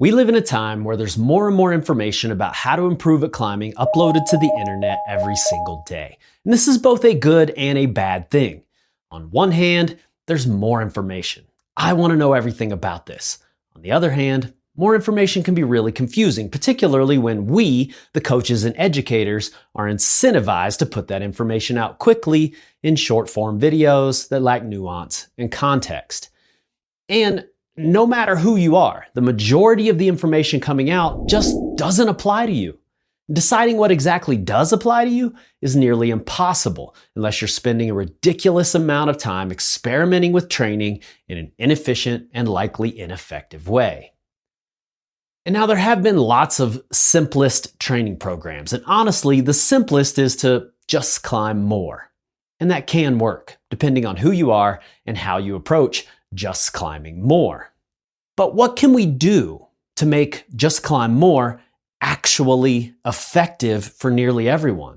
We live in a time where there's more and more information about how to improve at climbing uploaded to the internet every single day. And this is both a good and a bad thing. On one hand, there's more information. I want to know everything about this. On the other hand, more information can be really confusing, particularly when we, the coaches and educators, are incentivized to put that information out quickly in short-form videos that lack nuance and context. And no matter who you are, the majority of the information coming out just doesn't apply to you. Deciding what exactly does apply to you is nearly impossible unless you're spending a ridiculous amount of time experimenting with training in an inefficient and likely ineffective way. And now there have been lots of simplest training programs, and honestly, the simplest is to just climb more. And that can work, depending on who you are and how you approach just climbing more. But what can we do to make just climb more actually effective for nearly everyone?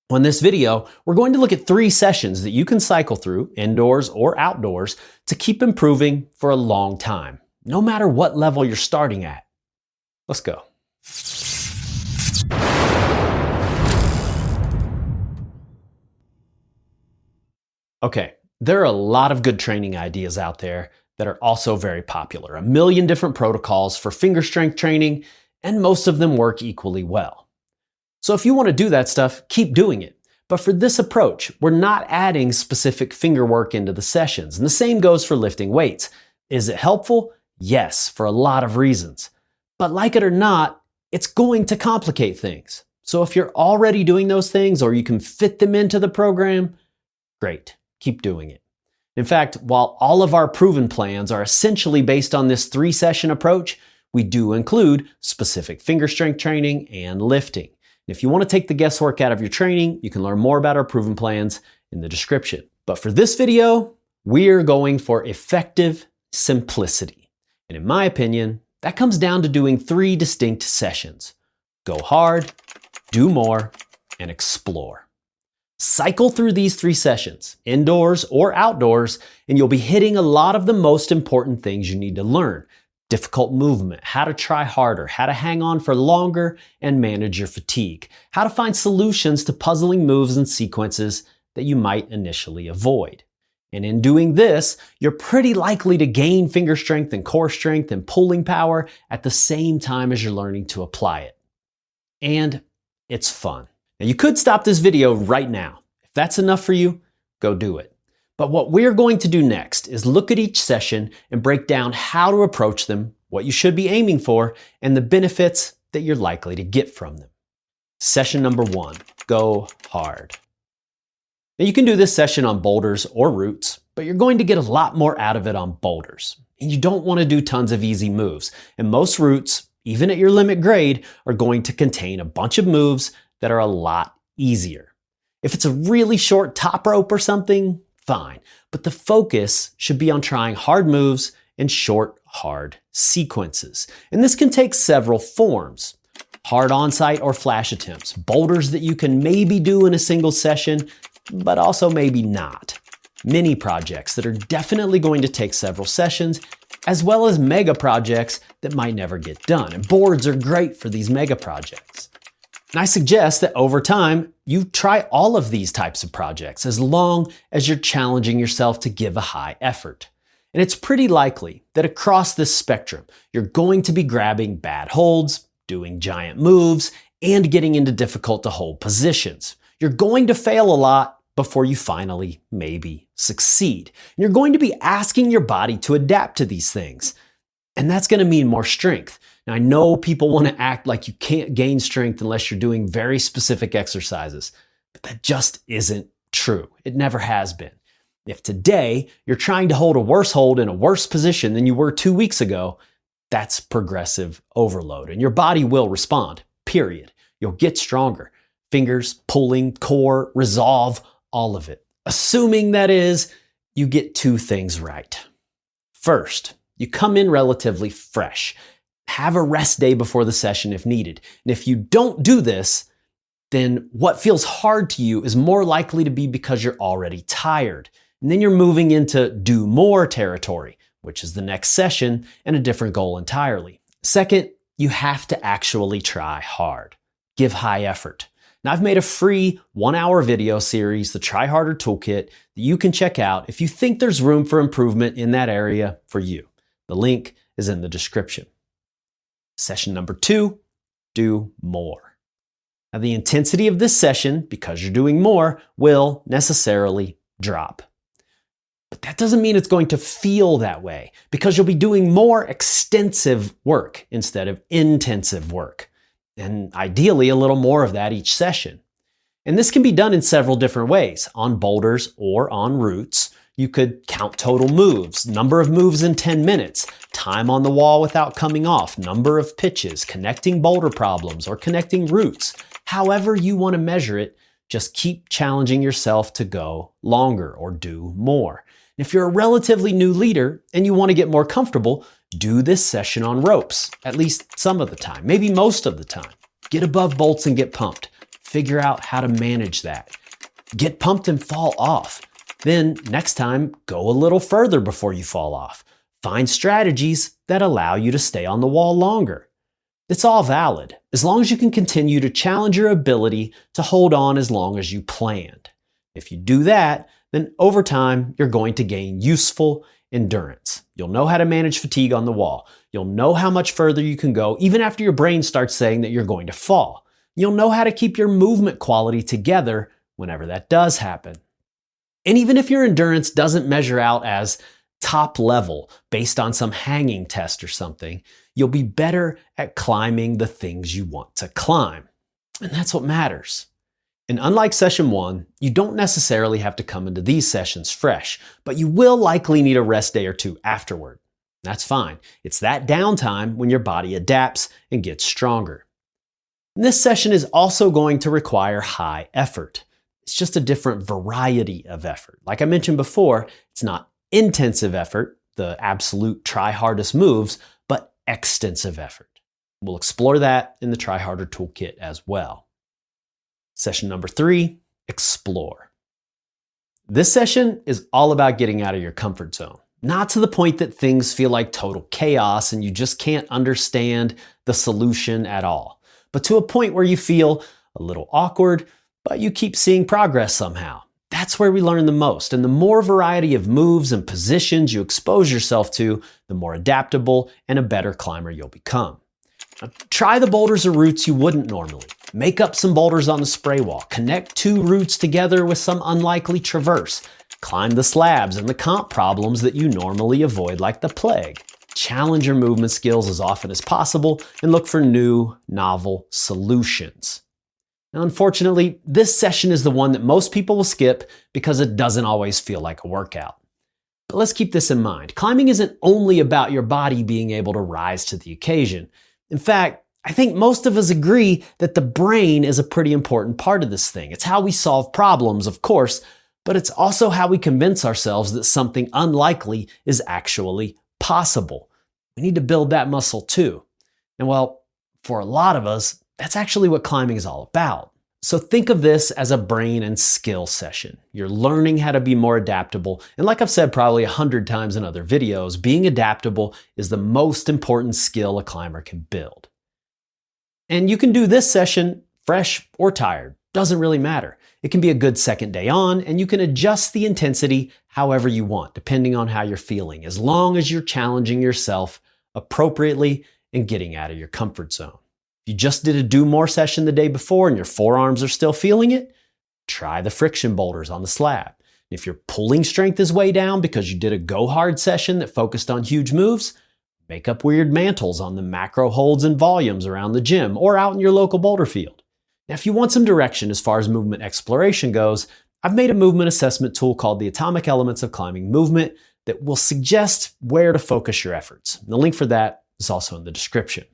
Well, in this video, we're going to look at 3 sessions that you can cycle through, indoors or outdoors, to keep improving for a long time, no matter what level you're starting at. Let's go. Okay, there are a lot of good training ideas out there that are also very popular. A million different protocols for finger strength training, and most of them work equally well. So if you want to do that stuff, keep doing it. But for this approach, we're not adding specific finger work into the sessions. And the same goes for lifting weights. Is it helpful? Yes, for a lot of reasons. But like it or not, it's going to complicate things. So if you're already doing those things or you can fit them into the program, great, keep doing it. In fact, while all of our proven plans are essentially based on this 3-session approach, we do include specific finger strength training and lifting. And if you want to take the guesswork out of your training, you can learn more about our proven plans in the description. But for this video, we're going for effective simplicity. And in my opinion, that comes down to doing 3 distinct sessions. Go hard, do more, and explore. Cycle through these 3 sessions, indoors or outdoors, and you'll be hitting a lot of the most important things you need to learn. Difficult movement, how to try harder, how to hang on for longer and manage your fatigue, how to find solutions to puzzling moves and sequences that you might initially avoid. And in doing this, you're pretty likely to gain finger strength and core strength and pulling power at the same time as you're learning to apply it. And it's fun. Now you could stop this video right now. If that's enough for you, go do it. But what we're going to do next is look at each session and break down how to approach them, what you should be aiming for, and the benefits that you're likely to get from them. Session number 1, go hard. Now you can do this session on boulders or routes, but you're going to get a lot more out of it on boulders. And you don't want to do tons of easy moves. And most routes, even at your limit grade, are going to contain a bunch of moves that are a lot easier. If it's a really short top rope or something, fine. But the focus should be on trying hard moves and short, hard sequences. And this can take several forms. Hard on-site or flash attempts, boulders that you can maybe do in a single session, but also maybe not. Mini projects that are definitely going to take several sessions, as well as mega projects that might never get done. And boards are great for these mega projects. And I suggest that over time, you try all of these types of projects as long as you're challenging yourself to give a high effort. And it's pretty likely that across this spectrum, you're going to be grabbing bad holds, doing giant moves, and getting into difficult to hold positions. You're going to fail a lot before you finally maybe succeed. And you're going to be asking your body to adapt to these things. And that's going to mean more strength. Now, I know people want to act like you can't gain strength unless you're doing very specific exercises, but that just isn't true. It never has been. If today you're trying to hold a worse hold in a worse position than you were 2 weeks ago, that's progressive overload, and your body will respond, period. You'll get stronger. Fingers, pulling, core, resolve, all of it. Assuming, that is, you get 2 things right. First, you come in relatively fresh. Have a rest day before the session if needed. And if you don't do this, then what feels hard to you is more likely to be because you're already tired. And then you're moving into do more territory, which is the next session and a different goal entirely. Second, you have to actually try hard. Give high effort. Now, I've made a free 1-hour video series, the Try Harder Toolkit, that you can check out if you think there's room for improvement in that area for you. The link is in the description. Session number 2, do more. Now, the intensity of this session, because you're doing more, will necessarily drop. But that doesn't mean it's going to feel that way, because you'll be doing more extensive work instead of intensive work. And ideally, a little more of that each session. And this can be done in several different ways, on boulders or on routes. You could count total moves, number of moves in 10 minutes, time on the wall without coming off, number of pitches, connecting boulder problems, or connecting routes. However you want to measure it, just keep challenging yourself to go longer or do more. And if you're a relatively new leader and you want to get more comfortable, do this session on ropes, at least some of the time, maybe most of the time. Get above bolts and get pumped. Figure out how to manage that. Get pumped and fall off. Then next time, go a little further before you fall off. Find strategies that allow you to stay on the wall longer. It's all valid, as long as you can continue to challenge your ability to hold on as long as you planned. If you do that, then over time, you're going to gain useful endurance. You'll know how to manage fatigue on the wall. You'll know how much further you can go, even after your brain starts saying that you're going to fall. You'll know how to keep your movement quality together whenever that does happen. And even if your endurance doesn't measure out as top level based on some hanging test or something, you'll be better at climbing the things you want to climb. And that's what matters. And unlike session 1, you don't necessarily have to come into these sessions fresh, but you will likely need a rest day or two afterward. That's fine. It's that downtime when your body adapts and gets stronger. And this session is also going to require high effort. It's just a different variety of effort. Like I mentioned before, it's not intensive effort, the absolute try hardest moves, but extensive effort. We'll explore that in the Try Harder Toolkit as well. Session number 3, explore. This session is all about getting out of your comfort zone. Not to the point that things feel like total chaos and you just can't understand the solution at all, but to a point where you feel a little awkward, but you keep seeing progress somehow. That's where we learn the most, and the more variety of moves and positions you expose yourself to, the more adaptable and a better climber you'll become. Now, try the boulders or routes you wouldn't normally. Make up some boulders on the spray wall. Connect 2 routes together with some unlikely traverse. Climb the slabs and the comp problems that you normally avoid like the plague. Challenge your movement skills as often as possible and look for new, novel solutions. Now, unfortunately, this session is the one that most people will skip because it doesn't always feel like a workout. But let's keep this in mind. Climbing isn't only about your body being able to rise to the occasion. In fact, I think most of us agree that the brain is a pretty important part of this thing. It's how we solve problems, of course, but it's also how we convince ourselves that something unlikely is actually possible. We need to build that muscle too. And well, for a lot of us, that's actually what climbing is all about. So think of this as a brain and skill session. You're learning how to be more adaptable. And like I've said probably 100 times in other videos, being adaptable is the most important skill a climber can build. And you can do this session fresh or tired. Doesn't really matter. It can be a good second day on, and you can adjust the intensity however you want, depending on how you're feeling, as long as you're challenging yourself appropriately and getting out of your comfort zone. If you just did a do more session the day before and your forearms are still feeling it, try the friction boulders on the slab. If your pulling strength is way down because you did a go hard session that focused on huge moves, make up weird mantles on the macro holds and volumes around the gym or out in your local boulder field. Now, if you want some direction as far as movement exploration goes, I've made a movement assessment tool called the Atomic Elements of Climbing Movement that will suggest where to focus your efforts. The link for that is also in the description.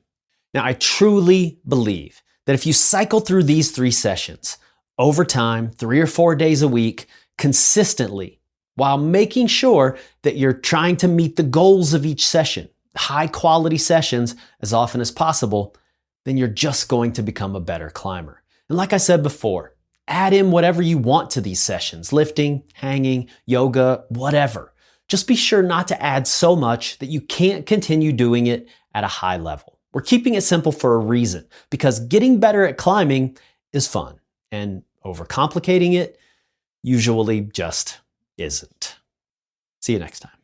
Now, I truly believe that if you cycle through these 3 sessions over time, 3 or 4 days a week, consistently, while making sure that you're trying to meet the goals of each session, high quality sessions as often as possible, then you're just going to become a better climber. And like I said before, add in whatever you want to these sessions, lifting, hanging, yoga, whatever. Just be sure not to add so much that you can't continue doing it at a high level. We're keeping it simple for a reason, because getting better at climbing is fun, and overcomplicating it usually just isn't. See you next time.